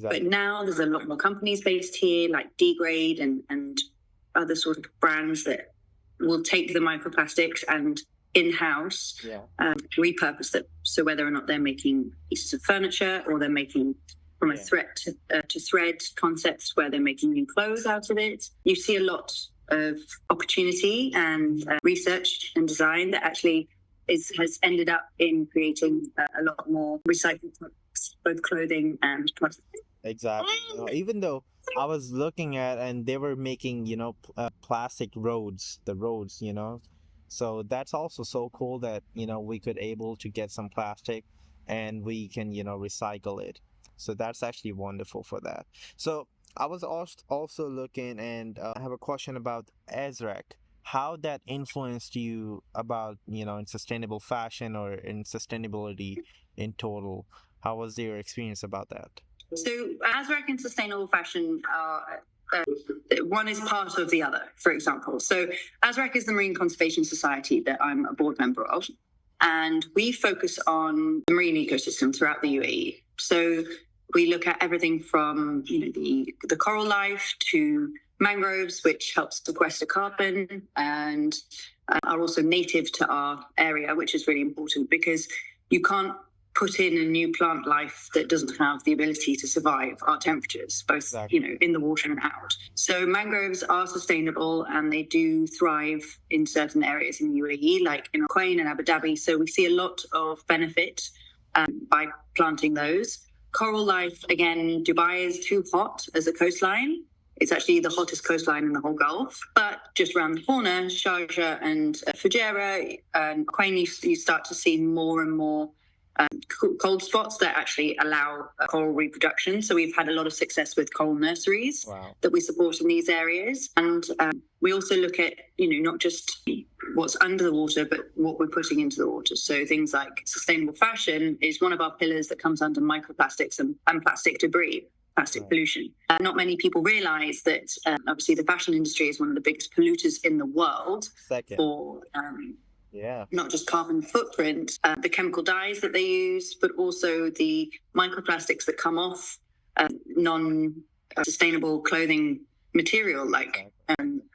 But exactly. now there's a lot more companies based here, like Degrade and other sort of brands that will take the microplastics and in-house Yeah, repurpose them. So whether or not they're making pieces of furniture or they're making from a yeah, thread to thread concepts where they're making new clothes out of it, you see a lot of opportunity and research and design that actually has ended up in creating a lot more recycled products, both clothing and plastic. exactly. Even though I was looking at and they were making, plastic roads, the roads. So that's also so cool that, we could able to get some plastic and we can, recycle it. So that's actually wonderful for that. So I was also looking and I have a question about Ezrek. How that influenced you about, in sustainable fashion or in sustainability in total? How was your experience about that? So, ASRAC and sustainable fashion are one is part of the other, for example. So, ASRAC is the Marine Conservation Society that I'm a board member of, and we focus on the marine ecosystem throughout the UAE. So, we look at everything from the coral life to mangroves, which helps sequester carbon and are also native to our area, which is really important because you can't put in a new plant life that doesn't have the ability to survive our temperatures, both Exactly. in the water and out. So mangroves are sustainable and they do thrive in certain areas in the UAE, like in Quain and Abu Dhabi. So we see a lot of benefit by planting those. Coral life, again, Dubai is too hot as a coastline. It's actually the hottest coastline in the whole Gulf. But just around the corner, Sharjah and Fujairah and Quain, you start to see more and more cold spots that actually allow coral reproduction. So we've had a lot of success with coral nurseries Wow. that we support in these areas. And we also look at, not just what's under the water, but what we're putting into the water. So things like sustainable fashion is one of our pillars that comes under microplastics and plastic debris. Plastic pollution. Not many people realize that obviously the fashion industry is one of the biggest polluters in the world Second. for Yeah. not just carbon footprint, the chemical dyes that they use, but also the microplastics that come off non-sustainable clothing material like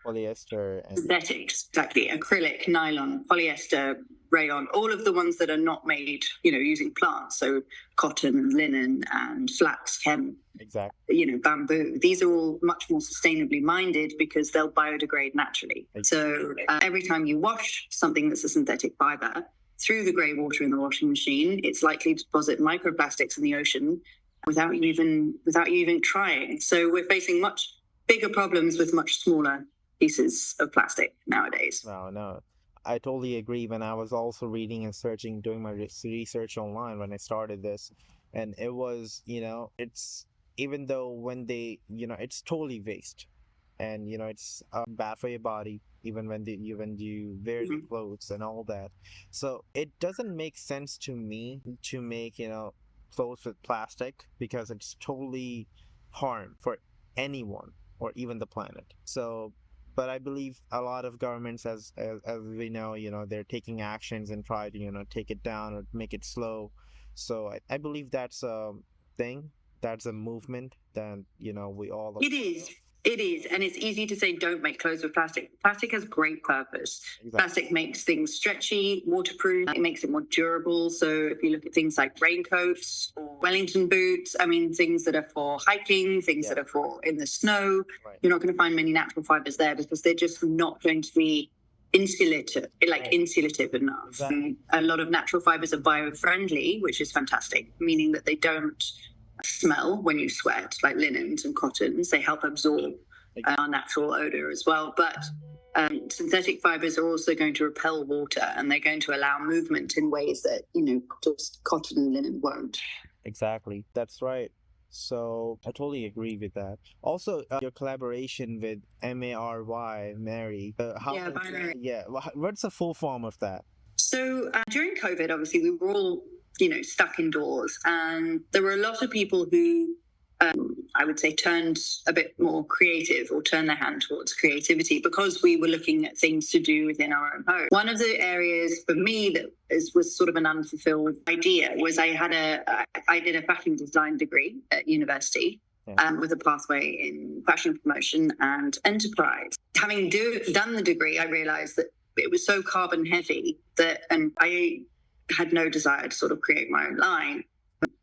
Polyester and synthetics, exactly, acrylic, nylon, polyester, rayon, all of the ones that are not made, using plants. So cotton, linen, and flax, hemp, exactly. bamboo. These are all much more sustainably minded because they'll biodegrade naturally. So every time you wash something that's a synthetic fiber through the grey water in the washing machine, it's likely to deposit microplastics in the ocean without you even trying. So we're facing much bigger problems with much smaller pieces of plastic nowadays. No. I totally agree. When I was also reading and searching, doing my research online when I started this, and it was, it's even though when they, it's totally waste, and it's bad for your body, even when you wear the clothes and all that. So it doesn't make sense to me to make, clothes with plastic because it's totally harm for anyone or even the planet. So but I believe a lot of governments, as we know, they're taking actions and try to, take it down or make it slow. So I believe that's a thing, that's a movement that, we all. It is. It is. And it's easy to say don't make clothes with plastic. Plastic has great purpose. Exactly. Plastic makes things stretchy, waterproof, it makes it more durable. So if you look at things like raincoats or Wellington boots, things that are for hiking, things that are for in the snow, Right. you're not going to find many natural fibers there because they're just not going to be insulative enough. Exactly. A lot of natural fibers are bio-friendly, which is fantastic, meaning that they don't smell when you sweat, like linens and cottons. They help absorb our natural odor as well. But synthetic fibers are also going to repel water and they're going to allow movement in ways that, just cotton and linen won't. Exactly. That's right. So I totally agree with that. Also, your collaboration with Mary. Binary. Yeah. What's the full form of that? So during COVID, obviously, we were all, stuck indoors, and there were a lot of people who I would say, turned a bit more creative or turned their hand towards creativity because we were looking at things to do within our own home. One of the areas for me that was sort of an unfulfilled idea was I did a fashion design degree at university. With a pathway in fashion promotion and enterprise. Having done the degree, I realized that it was so carbon heavy and I had no desire to sort of create my own line.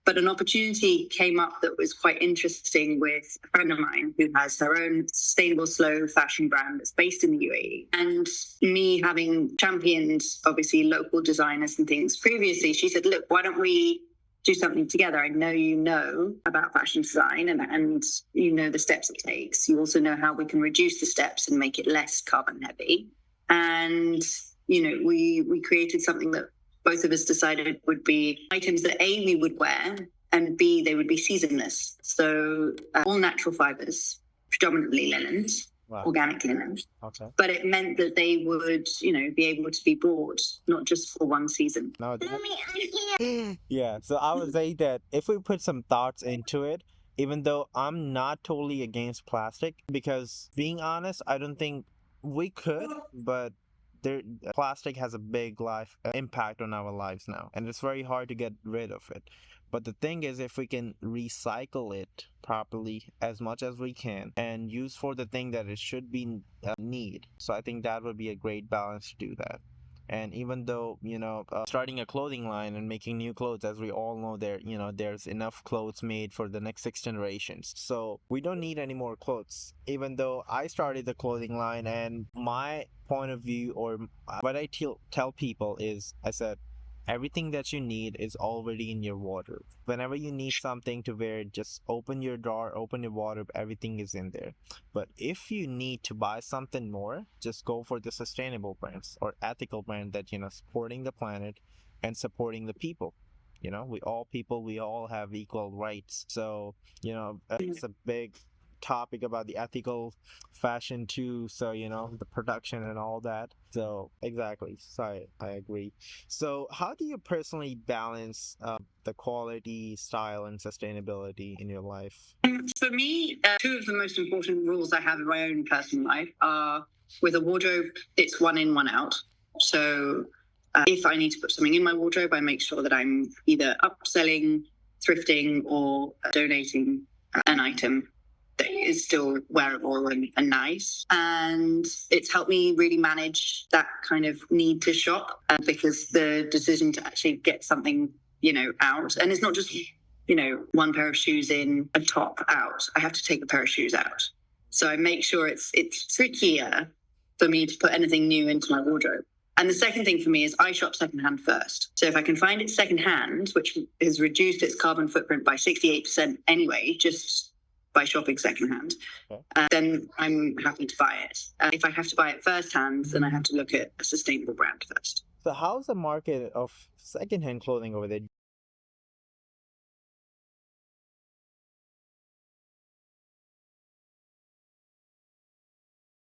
But an opportunity came up that was quite interesting with a friend of mine who has her own sustainable slow fashion brand that's based in the UAE. And me having championed, obviously, local designers and things previously, she said, look, why don't we do something together? I know you know about fashion design and you know the steps it takes. You also know how we can reduce the steps and make it less carbon heavy. And, we created something that both of us decided would be items that A, we would wear, and B, they would be seasonless. So all natural fibers, predominantly linens. Wow. Organic linens. Okay. But it meant that they would, be able to be bought not just for one season. No, yeah. So I would say that if we put some thoughts into it, even though I'm not totally against plastic, because being honest, I don't think we could, but plastic has a big life impact on our lives now, and it's very hard to get rid of it. But the thing is, if we can recycle it properly as much as we can and use for the thing that it should be need, so I think that would be a great balance to do that. And even though starting a clothing line and making new clothes, as we all know, there's enough clothes made for the next 6 generations, so we don't need any more clothes. Even though I started the clothing line, and my point of view, or what I tell people is, I said, everything that you need is already in your wardrobe. Whenever you need something to wear, just open your drawer, open your wardrobe, everything is in there. But if you need to buy something more, just go for the sustainable brands or ethical brand that, supporting the planet and supporting the people. We all have equal rights. So, it's a big topic about the ethical fashion too, so the production and all that. So exactly, so I agree. So how do you personally balance the quality, style, and sustainability in your life? For me, two of the most important rules I have in my own personal life are, with a wardrobe, it's one in, one out. So if I need to put something in my wardrobe, I make sure that I'm either upselling, thrifting, or donating an item that is still wearable and nice. And it's helped me really manage that kind of need to shop, because the decision to actually get something, out, and it's not just, one pair of shoes in, a top out. I have to take a pair of shoes out. So I make sure it's trickier for me to put anything new into my wardrobe. And the second thing for me is I shop secondhand first. So if I can find it secondhand, which has reduced its carbon footprint by 68% anyway, just by shopping secondhand, then I'm happy to buy it. If I have to buy it firsthand, then I have to look at a sustainable brand first. So how's the market of secondhand clothing over there?